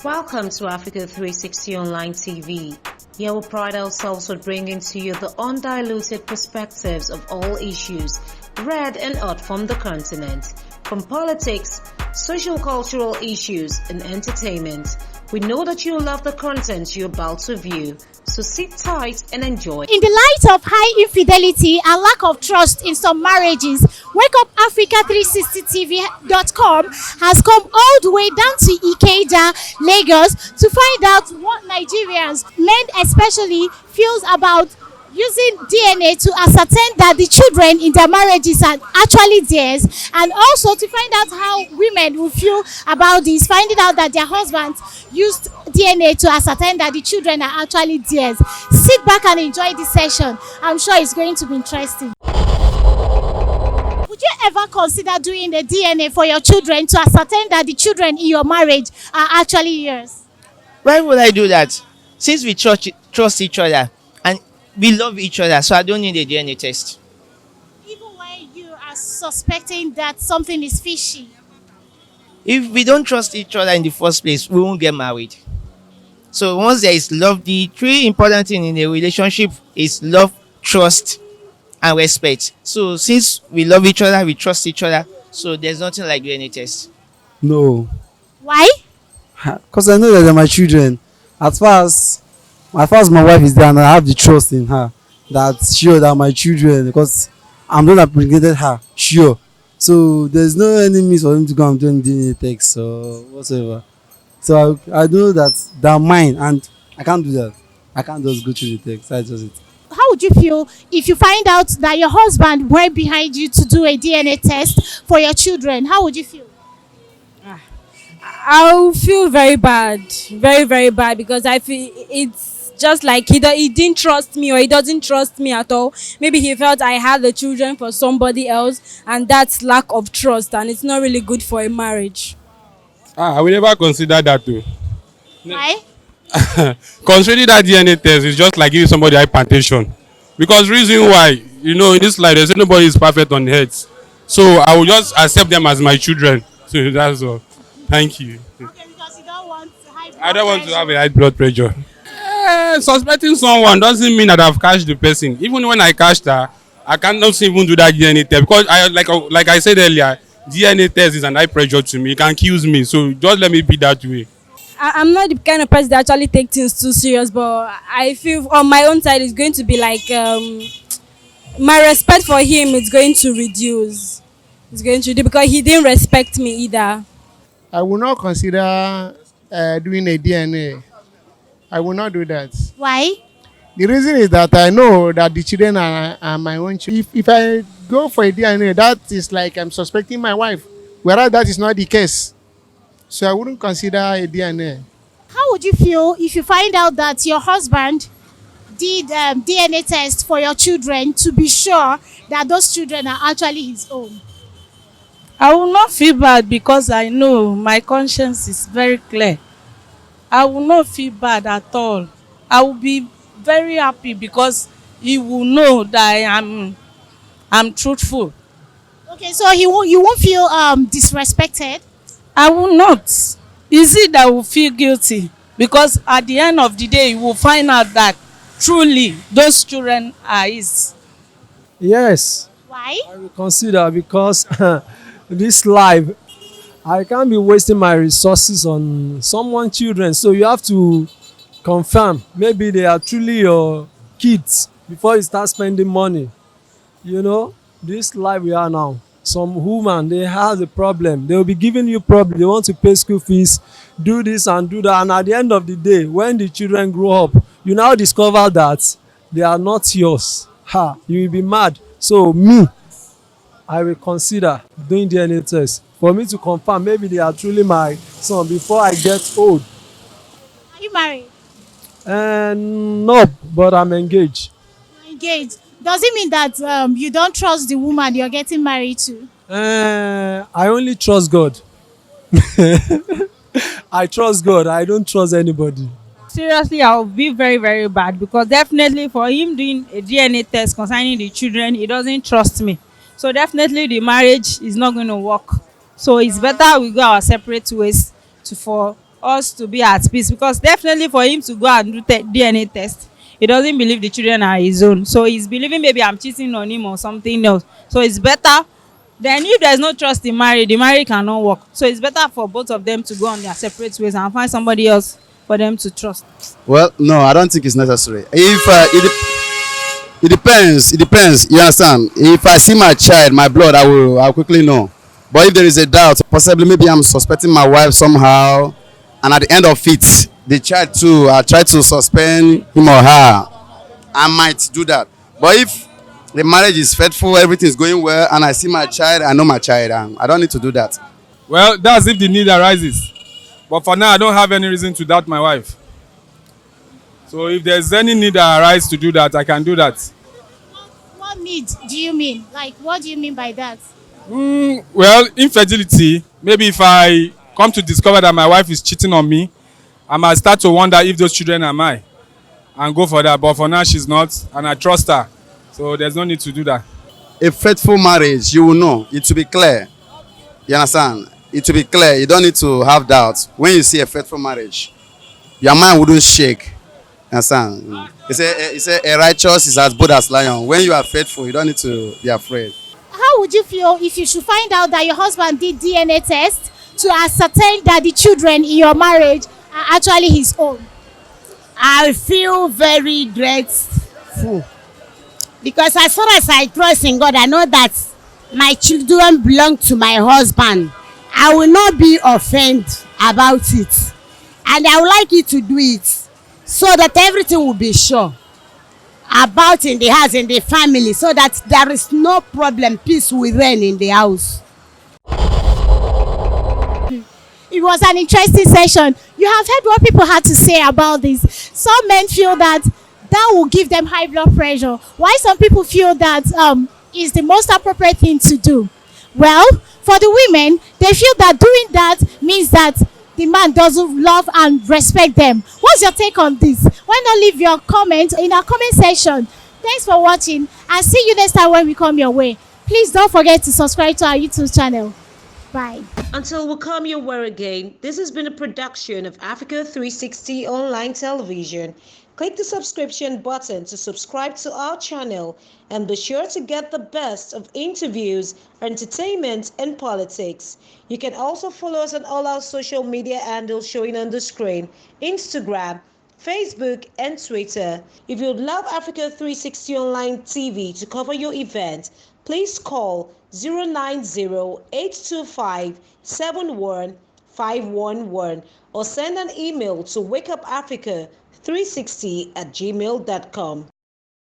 Welcome to Africa 360 Online TV. Here we pride ourselves on bringing to you the undiluted perspectives of all issues, red and hot from the continent, from politics, social cultural issues, and entertainment. We know that you love the content you're about to view, so sit tight and enjoy. In the light of high infidelity and lack of trust in some marriages, WakeUpAfrica360TV.com has come all the way down to Ikeja, Lagos, to find out what Nigerians, men especially, feels about using DNA to ascertain that the children in their marriages are actually theirs, and also to find out how women will feel about this, finding out that their husbands used DNA to ascertain that the children are actually theirs. Sit back and enjoy this session. I'm sure it's going to be interesting. Would you ever consider doing the DNA for your children to ascertain that the children in your marriage are actually yours? Why would I do that? Since we trust each other and we love each other, so I don't need a DNA test. Even when you are suspecting that something is fishy? If we don't trust each other in the first place, we won't get married. So once there is love, the three important things in a relationship is love, trust, and respect. So since we love each other, we trust each other, so there's nothing like DNA test. No, Why? because I know that they're my children. As far as my wife is there and I have the trust in her, that's sure that my children, because I'm the one that impregnated her, sure. So there's no any means for him to go and do DNA tests or whatever. So I know that they're mine and I can't do that. I can't just go through the text. That's just it. How would you feel if you find out that your husband went behind you to do a DNA test for your children? How would you feel? I'll feel very bad, very, very bad, because I feel it's just like he didn't trust me, or he doesn't trust me at all. Maybe he felt I had the children for somebody else, and that's lack of trust, and it's not really good for a marriage. I will never consider that too. Why? Considering that DNA test is just like giving somebody hypertension. Because reason why, in this life, there's nobody is perfect on earth. So I will just accept them as my children. So that's all. Thank you. Okay, because you don't want high blood I don't want to have a pressure. high blood pressure. Suspecting someone doesn't mean that I've catched the person. Even when I catched her, I cannot even do that DNA test because like I said earlier, DNA test is an high pressure to me. It can kill me. So just let me be that way. I'm not the kind of person that actually take things too serious, but I feel on my own side it's going to be like my respect for him is going to reduce. It's going to do because he didn't respect me either. I will not consider doing a DNA. I will not do that. Why? The reason is that I know that the children are my own children. If I go for a DNA, that is like I'm suspecting my wife, whereas that is not the case. So I wouldn't consider a DNA. How would you feel if you find out that your husband did DNA test for your children to be sure that those children are actually his own? I will not feel bad because I know my conscience is very clear. I will not feel bad at all. I will be very happy because he will know that I'm truthful. Okay, so you won't feel disrespected? I will not. Is it that I will feel guilty? Because at the end of the day, you will find out that truly those children are his. Yes, Why? I will consider because this life, I can't be wasting my resources on someone's children. So you have to confirm maybe they are truly your kids before you start spending money. This life we are now. Some woman, they have a problem. They will be giving you problem. They want to pay school fees, do this and do that. And at the end of the day, when the children grow up, you now discover that they are not yours. You will be mad. So me, I will consider doing DNA test for me to confirm maybe they are truly my son before I get old. Are you married? No, but I'm engaged. You're engaged. Does it mean that you don't trust the woman you're getting married to? I only trust God. I trust God. I don't trust anybody. Seriously, I'll be very, very bad because definitely for him doing a DNA test concerning the children, he doesn't trust me. So definitely the marriage is not going to work. So it's better we go our separate ways for us to be at peace, because definitely for him to go and do DNA test, he doesn't believe the children are his own, so he's believing maybe I'm cheating on him or something else. So it's better. Then if there's no trust in marriage, the marriage cannot work. So it's better for both of them to go on their separate ways and find somebody else for them to trust. Well, no, I don't think it's necessary. If it depends. It depends. You understand? If I see my child, my blood, I'll quickly know. But if there is a doubt, possibly maybe I'm suspecting my wife somehow, and at the end of it, the child too, I try to suspend him or her, I might do that. But if the marriage is faithful, everything is going well, and I see my child, I know my child, and I don't need to do that. Well, that's if the need arises. But for now, I don't have any reason to doubt my wife. So if there's any need that arises to do that, I can do that. What need do you mean? Like, what do you mean by that? Well, infertility, maybe if I come to discover that my wife is cheating on me, I might start to wonder if those children are mine and go for that. But for now, she's not, and I trust her. So there's no need to do that. A faithful marriage, you will know. It will be clear. You understand? It will be clear. You don't need to have doubts. When you see a faithful marriage, your mind wouldn't shake. You understand? It's a righteous is as good as lion. When you are faithful, you don't need to be afraid. How would you feel if you should find out that your husband did DNA test to ascertain that the children in your marriage are actually his own? I feel very dreadful, because as far as I trust in God, I know that my children belong to my husband. I will not be offended about it, and I would like you to do it so that everything will be sure about in the house, in the family, so that there is no problem. Peace will reign in the house. It was an interesting session. You have heard what people had to say about this. Some men feel that will give them high blood pressure, while some people feel that is the most appropriate thing to do. Well, for the women, they feel that doing that means that the man doesn't love and respect them. What's your take on this? Why not leave your comment in our comment section? Thanks for watching, and see you next time when we come your way. Please don't forget to subscribe to our YouTube channel. Bye. Until we come your way again, this has been a production of Africa 360 Online Television. Click the subscription button to subscribe to our channel, and be sure to get the best of interviews, entertainment, and politics. You can also follow us on all our social media handles showing on the screen: Instagram, Facebook, and Twitter. If you'd love Africa 360 Online TV to cover your event, please call 090-825-71511 or send an email to wakeupafrica360@gmail.com.